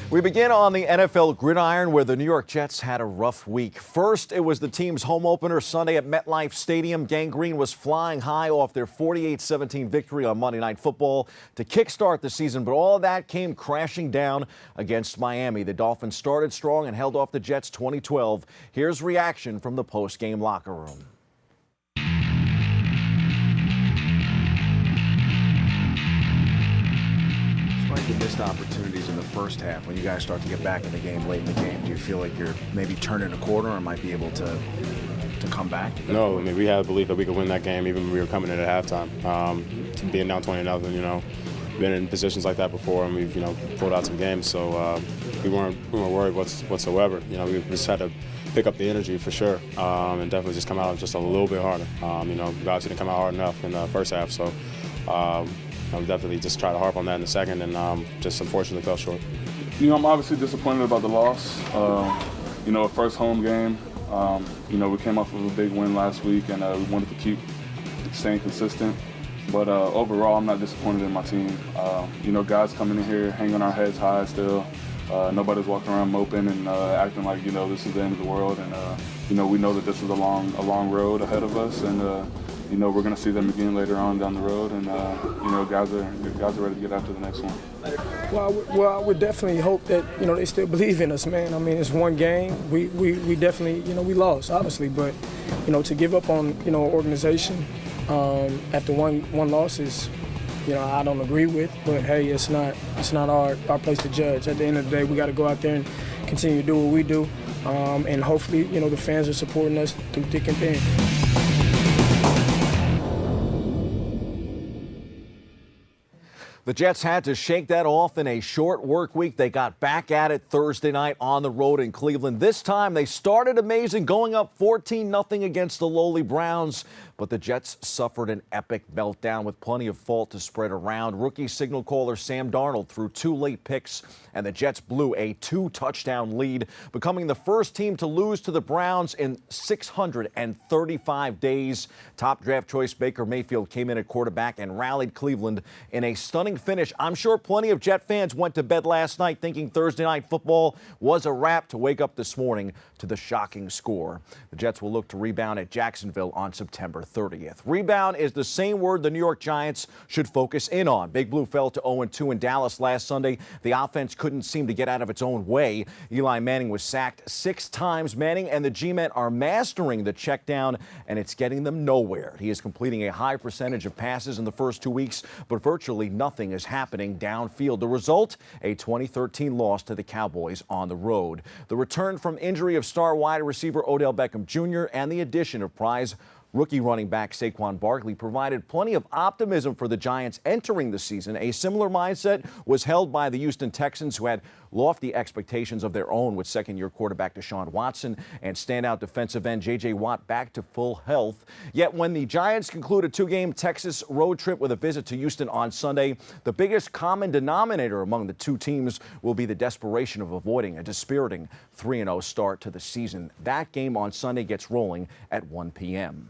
We begin on the NFL gridiron where the New York Jets had a rough week. First, it was the team's home opener Sunday at MetLife Stadium. Gang Green was flying high off their 48-17 victory on Monday Night Football to kickstart the season, but all of that came crashing down against Miami. The Dolphins started strong and held off the Jets 20-12. Here's reaction from the post-game locker room. You missed opportunities in the first half. When you guys start to get back in the game late in the game, do you feel like you're maybe turning a corner or might be able to come back? No, I mean, we had the belief that we could win that game even when we were coming in at halftime. Being down 20-0, been in positions like that before, and we've, pulled out some games. So we weren't worried whatsoever. We just had to pick up the energy for sure, and definitely just come out just a little bit harder. We obviously didn't come out hard enough in the first half, so I definitely just try to harp on that in the second, and just unfortunately fell short. I'm obviously disappointed about the loss. First home game. We came off of a big win last week, and we wanted to keep staying consistent. But overall, I'm not disappointed in my team. Guys coming in here, hanging our heads high still. Nobody's walking around moping and acting like, this is the end of the world. And, we know that this is a long road ahead of us. And, we're going to see them again later on down the road. And, guys are ready to get after the next one. Well, I would definitely hope that, they still believe in us, man. I mean, it's one game. We definitely, we lost, obviously. But, to give up on, an organization after one loss is, I don't agree with. But, hey, it's not our place to judge. At the end of the day, we got to go out there and continue to do what we do. And hopefully, the fans are supporting us through thick and thin. The Jets had to shake that off in a short work week. They got back at it Thursday night on the road in Cleveland. This time they started amazing, going up 14-0 against the lowly Browns. But the Jets suffered an epic meltdown with plenty of fault to spread around. Rookie signal caller Sam Darnold threw 2 late picks, and the Jets blew a 2-touchdown lead, becoming the first team to lose to the Browns in 635 days. Top draft choice Baker Mayfield came in at quarterback and rallied Cleveland in a stunning finish. I'm sure plenty of Jet fans went to bed last night thinking Thursday Night Football was a wrap, to wake up this morning to the shocking score. The Jets will look to rebound at Jacksonville on September 30th. Rebound is the same word the New York Giants should focus in on. Big Blue fell to 0-2 in Dallas last Sunday. The offense couldn't seem to get out of its own way. Eli Manning was sacked 6 times. Manning and the G-men are mastering the check down, and it's getting them nowhere. He is completing a high percentage of passes in the first 2 weeks, but virtually nothing is happening downfield. The result, a 2013 loss to the Cowboys on the road. The return from injury of star wide receiver Odell Beckham Jr. and the addition of prize rookie running back Saquon Barkley provided plenty of optimism for the Giants entering the season. A similar mindset was held by the Houston Texans, who had lofty expectations of their own with second-year quarterback Deshaun Watson and standout defensive end J.J. Watt back to full health. Yet when the Giants conclude a 2-game Texas road trip with a visit to Houston on Sunday, the biggest common denominator among the two teams will be the desperation of avoiding a dispiriting 3-0 start to the season. That game on Sunday gets rolling at 1 p.m.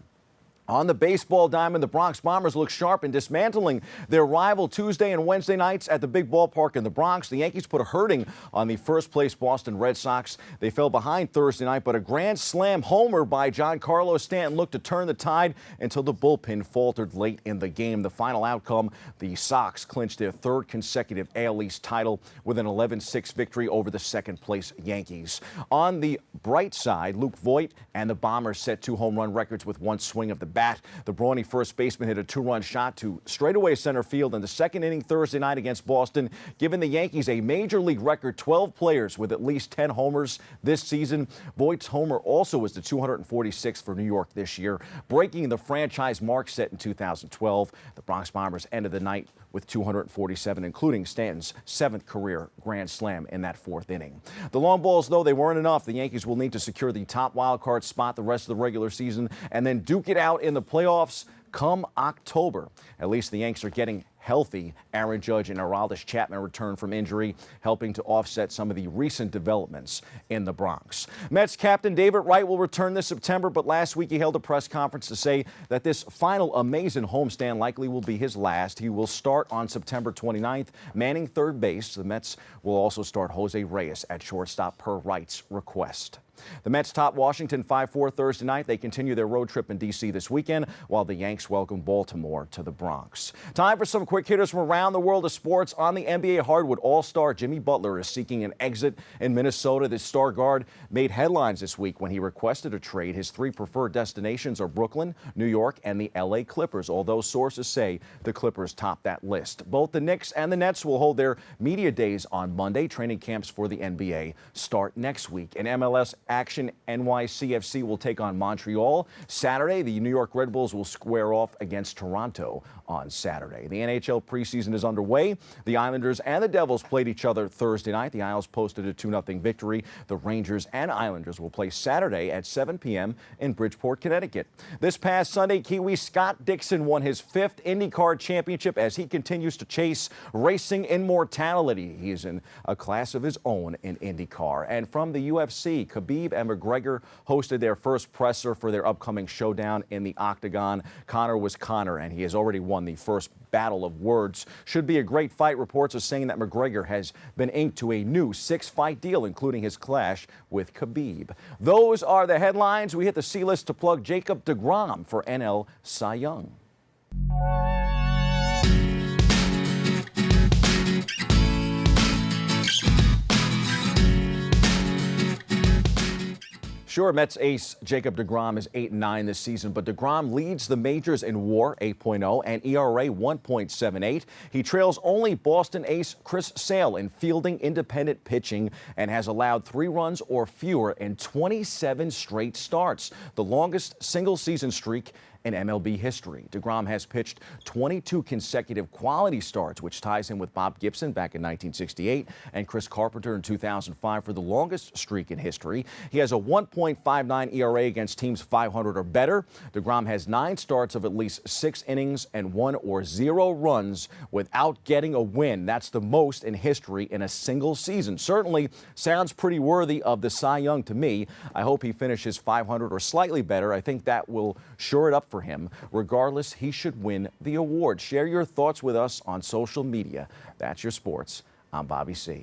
On the baseball diamond, the Bronx Bombers look sharp in dismantling their rival Tuesday and Wednesday nights at the big ballpark in the Bronx. The Yankees put a hurting on the first-place Boston Red Sox. They fell behind Thursday night, but a grand slam homer by Giancarlo Stanton looked to turn the tide until the bullpen faltered late in the game. The final outcome, the Sox clinched their 3rd consecutive AL East title with an 11-6 victory over the second-place Yankees. On the bright side, Luke Voit and the Bombers set 2 home run records with 1 swing of the bat. The brawny first baseman hit a 2-run shot to straightaway center field in the second inning Thursday night against Boston, giving the Yankees a major league record 12 players with at least 10 homers this season. Voigt's homer also was the 246th for New York this year, breaking the franchise mark set in 2012. The Bronx Bombers ended the night with 247, including Stanton's 7th career grand slam in that 4th inning. The long balls, though, they weren't enough. The Yankees will need to secure the top wild card spot the rest of the regular season and then duke it out in the playoffs. come October. At least the Yanks are getting healthy. Aaron Judge and Aroldis Chapman return from injury, helping to offset some of the recent developments in the Bronx. Mets captain David Wright will return this September, but last week he held a press conference to say that this final amazing homestand likely will be his last. He will start on September 29th, manning third base. The Mets will also start Jose Reyes at shortstop per Wright's request. The Mets top Washington 5-4 Thursday night. They continue their road trip in D.C. this weekend, while the Yanks welcome Baltimore to the Bronx. Time for some quick hitters from around the world of sports. On the NBA hardwood, All-Star Jimmy Butler is seeking an exit in Minnesota. The star guard made headlines this week when he requested a trade. His three preferred destinations are Brooklyn, New York, and the L.A. Clippers, although sources say the Clippers top that list. Both the Knicks and the Nets will hold their media days on Monday. Training camps for the NBA start next week. In MLS action, NYCFC will take on Montreal Saturday. The New York Red Bulls will square off against Toronto on Saturday. The NHL preseason is underway. The Islanders and the Devils played each other Thursday night. The Isles posted a 2-0 victory. The Rangers and Islanders will play Saturday at 7 p.m. in Bridgeport, Connecticut. This past Sunday, Kiwi Scott Dixon won his 5th IndyCar championship as he continues to chase racing immortality. He is in a class of his own in IndyCar. And from the UFC, Khabib and McGregor hosted their first presser for their upcoming showdown in the Octagon. Conor was Conor, and he has already won the first battle of words. Should be a great fight. Reports are saying that McGregor has been inked to a new 6-fight deal, including his clash with Khabib. Those are the headlines. We hit the C-list to plug Jacob deGrom for NL Cy Young. Sure, Mets ace Jacob deGrom is 8-9 this season, but deGrom leads the majors in WAR 8.0 and ERA 1.78. He trails only Boston ace Chris Sale in fielding independent pitching and has allowed 3 runs or fewer in 27 straight starts, the longest single-season streak in MLB history. deGrom has pitched 22 consecutive quality starts, which ties him with Bob Gibson back in 1968 and Chris Carpenter in 2005 for the longest streak in history. He has a 1.59 ERA against teams 500 or better. deGrom has 9 starts of at least 6 innings and 1 or 0 runs without getting a win. That's the most in history in a single season. Certainly sounds pretty worthy of the Cy Young to me. I hope he finishes 500 or slightly better. I think that will shore it up for him. Regardless, he should win the award. Share your thoughts with us on social media. That's your sports. I'm Bobby C.